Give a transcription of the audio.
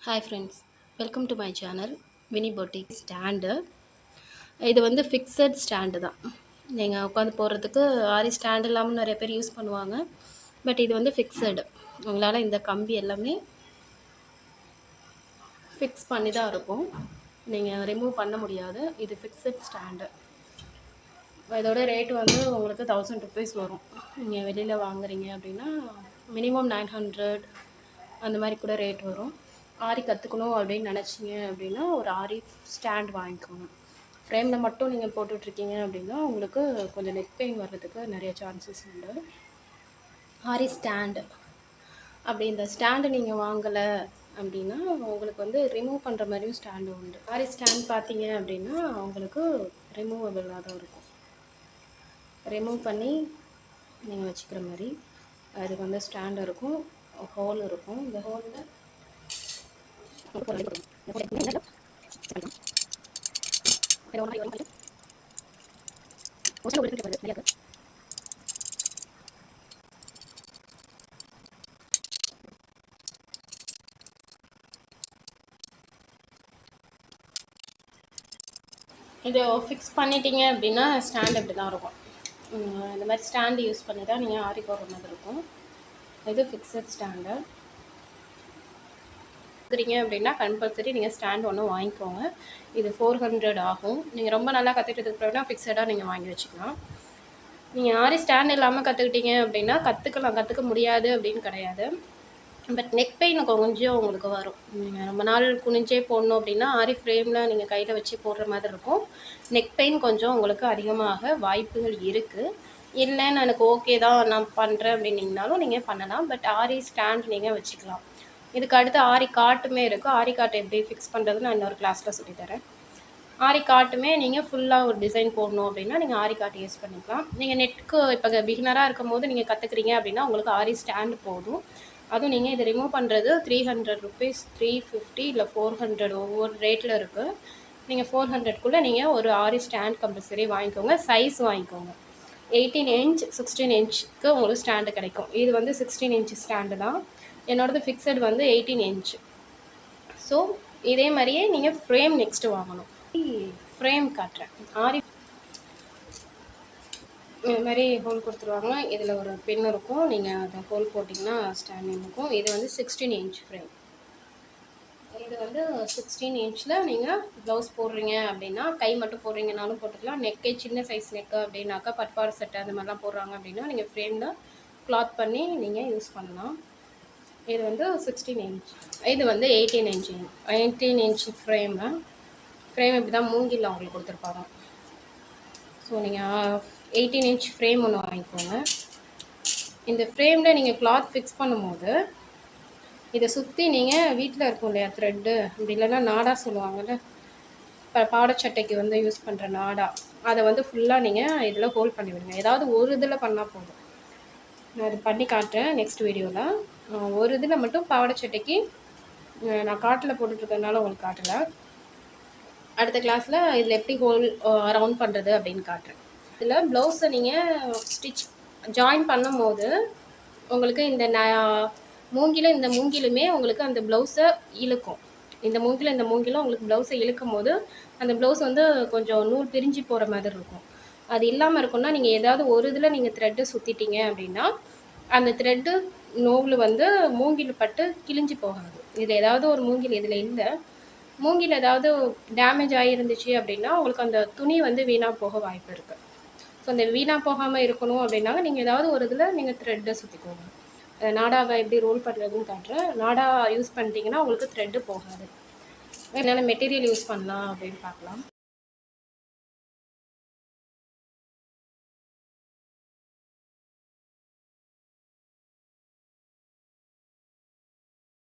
Hi friends, welcome to my channel Vini boutique stand. இது வந்து fixed stand தான். நீங்கள் உட்காந்து போடுறதுக்கு ஆரி ஸ்டாண்ட் இல்லாமல் நிறைய பேர் யூஸ் பண்ணுவாங்க. பட் இது வந்து ஃபிக்ஸடு. உங்களால் இந்த கம்பி எல்லாமே ஃபிக்ஸ் பண்ணி தான் இருக்கும். நீங்கள் ரிமூவ் பண்ண முடியாது. இது ஃபிக்ஸட் ஸ்டாண்டு. இதோட ரேட் வந்து உங்களுக்கு 1000 rupees வரும். நீங்கள் வெளியில் வாங்குறீங்க அப்படின்னா மினிமம் 900 அந்த மாதிரி கூட ரேட் வரும். ஆரி கற்றுக்கணும் அப்படின்னு நினச்சிங்க அப்படின்னா ஒரு ஆரி ஸ்டாண்ட் வாங்கிக்கோங்க. ஃப்ரேமில் மட்டும் நீங்கள் போட்டுட்ருக்கீங்க அப்படின்னா உங்களுக்கு கொஞ்சம் நெக் பெயின் வர்றதுக்கு நிறைய சான்சஸ் உண்டு. ஆரி ஸ்டாண்டு அப்படி இந்த ஸ்டாண்டு நீங்கள் வாங்கலை அப்படின்னா உங்களுக்கு வந்து ரிமூவ் பண்ணுற மாதிரியும் ஸ்டாண்டு உண்டு. ஆரி ஸ்டாண்ட் பார்த்தீங்க அப்படின்னா உங்களுக்கு ரிமூவபிளாக தான் இருக்கும். ரிமூவ் பண்ணி நீங்கள் வச்சுக்கிற மாதிரி அதுக்கு வந்து ஸ்டாண்ட் இருக்கும், ஹோல் இருக்கும். இந்த ஹோலில் இது ஃபிக்ஸ் பண்ணிட்டீங்க அப்படின்னா ஸ்டாண்ட் இப்படி தான் இருக்கும். இந்த மாதிரி ஸ்டாண்டு யூஸ் பண்ணி தான் நீங்கள் ஆரி போடுற மாதிரி இருக்கும். இது ஃபிக்ஸட் ஸ்டாண்டு கற்றுக்கிறீங்க அப்படின்னா கம்பல்சரி நீங்கள் ஸ்டாண்ட் ஒன்று வாங்கிக்கோங்க. இது 400 ஆகும். நீங்கள் ரொம்ப நல்லா கற்றுக்கிட்டதுக்கு அப்புறம்னா ஃபிக்ஸடாக நீங்கள் வாங்கி வச்சுக்கலாம். நீங்கள் ஆரி ஸ்டாண்ட் இல்லாமல் கற்றுக்கிட்டீங்க அப்படின்னா கற்றுக்க முடியாது அப்படின்னு கிடையாது. பட் நெக் பெயின் கொஞ்சம் உங்களுக்கு வரும். நீங்கள் ரொம்ப நாள் குனிஞ்சே போடணும் அப்படின்னா ஆரி ஃப்ரேமில் நீங்கள் கையில் வச்சு போடுற மாதிரி இருக்கும். நெக் பெயின் கொஞ்சம் உங்களுக்கு அதிகமாக வாய்ப்புகள் இருக்குது. இல்லைன்னு எனக்கு ஓகே தான் நான் பண்ணுறேன் அப்படின்னீங்கனாலும் நீங்கள் பண்ணலாம். பட் ஆரி ஸ்டாண்ட் நீங்கள் வச்சுக்கலாம். இதுக்கு அடுத்து ஆரி காட்டுமே இருக்குது. ஆரி காட்டு எப்படி ஃபிக்ஸ் பண்ணுறது நான் இன்னொரு கிளாஸில் சொல்லித்தரேன். ஆரி காட்டுமே நீங்கள் ஃபுல்லாக ஒரு டிசைன் போடணும் அப்படின்னா நீங்கள் ஆரி காட்டு யூஸ் பண்ணிக்கலாம். நீங்கள் நெட்டுக்கு இப்போ பிகினராக இருக்கும் போது நீங்கள் கற்றுக்குறீங்க அப்படின்னா உங்களுக்கு ஆரி ஸ்டாண்டு போதும். அதுவும் நீங்கள் இதை ரிமூவ் பண்ணுறது 300 rupees, 350 இல்லை 400 ஒவ்வொரு ரேட்டில் இருக்குது. நீங்கள் 400க்குள்ளே நீங்கள் ஒரு ஆரி ஸ்டாண்ட் கம்பல்சரி வாங்கிக்கோங்க. சைஸ் வாங்கிக்கோங்க. 18 inch 16 inchக்கு உங்களுக்கு ஸ்டாண்டு கிடைக்கும். இது வந்து 16 inch ஸ்டாண்டு தான். என்னோடது ஃபிக்ஸட் வந்து 18 inch. ஸோ இதே மாதிரியே நீங்கள் ஃப்ரேம் நெக்ஸ்ட்டு வாங்கணும். ஃப்ரேம் காட்டுறேன். ஆரி இது மாதிரி ஹோல் கொடுத்துருவாங்க. இதில் ஒரு பின் இருக்கும். நீங்கள் அதை ஹோல் போட்டிங்கன்னா ஸ்டாண்ட் இருக்கும். இது வந்து 16 inch ஃப்ரேம். இது வந்து 16 inchல நீங்கள் ப்ளவுஸ் போடுறீங்க அப்படின்னா கை மட்டும் போடுறீங்கனாலும் போட்டுக்கலாம். நெக்கே சின்ன சைஸ் நெக்கு அப்படின்னாக்கா பட்பாடு செட்டு அந்த மாதிரிலாம் போடுறாங்க அப்படின்னா நீங்கள் ஃப்ரேமில் கிளாத் பண்ணி நீங்கள் யூஸ் பண்ணலாம். இது வந்து 16 inch. இது வந்து 18 inch ஃப்ரேமு. ஃப்ரேம் இப்படி தான் மூங்கில் அவங்களுக்கு கொடுத்துருப்பாங்க. ஸோ நீங்கள் 18 inch ஃப்ரேம் ஒன்று வாங்கிக்கோங்க. இந்த ஃப்ரேமில் நீங்கள் கிளாத் ஃபிக்ஸ் பண்ணும்போது இதை சுற்றி நீங்கள் வீட்டில் இருக்கும் இல்லையா த்ரெட்டு, அப்படி இல்லைன்னா நாடா சொல்லுவாங்கள்ல, இப்போ பாடச்சட்டைக்கு வந்து யூஸ் பண்ணுற நாடா, அதை வந்து ஃபுல்லாக நீங்கள் இதில் ஹோல்ட் பண்ணி விடுங்க. ஏதாவது ஒரு இதில் பண்ணால் போதும். நான் இது பண்ணி காட்டுறேன் நெக்ஸ்ட் வீடியோவில். ஒரு இதில் மட்டும் பாவாடைச்சட்டைக்கு நான் காட்டில் போட்டுட்ருக்கறதுனால உங்களுக்கு காட்டலை. அடுத்த கிளாஸில் இதில் எப்படி ஹோல் ரவுண்ட் பண்ணுறது அப்படின்னு காட்டுறேன். இதில் ப்ளவுஸை நீங்கள் ஸ்டிச் ஜாயின் பண்ணும் போது உங்களுக்கு இந்த இந்த மூங்கிலுமே உங்களுக்கு அந்த ப்ளவுஸை இழுக்கும். இந்த மூங்கிலும் உங்களுக்கு ப்ளவுஸை இழுக்கும் போது அந்த ப்ளவுஸ் வந்து கொஞ்சம் நூல் பிரிஞ்சு போகிற மாதிரி இருக்கும். அது இல்லாமல் இருக்குன்னா நீங்கள் ஏதாவது ஒரு இதில் நீங்கள் த்ரெட்டு சுற்றிட்டீங்க அப்படின்னா அந்த த்ரெட்டு நூல் வந்து மூங்கில் பட்டு கிழிஞ்சு போகாது. இதில் ஏதாவது ஒரு மூங்கில் இதில் இல்லை, மூங்கில் ஏதாவது டேமேஜ் ஆகிருந்துச்சு அப்படின்னா உங்களுக்கு அந்த துணி வந்து வீணாக போக வாய்ப்பு இருக்குது. ஸோ அந்த வீணாக போகாமல் இருக்கணும் அப்படின்னா நீங்கள் ஏதாவது ஒரு இதில் நீங்கள் த்ரெட்டை சுற்றிக்கோங்க. நாடாவை எப்படி ரோல் பண்ணுறதுன்னு காட்டுறேன். நாடா யூஸ் பண்ணிட்டீங்கன்னா உங்களுக்கு த்ரெட்டு போகாது. என்னென்ன மெட்டீரியல் யூஸ் பண்ணலாம் அப்படின்னு பார்க்கலாம்.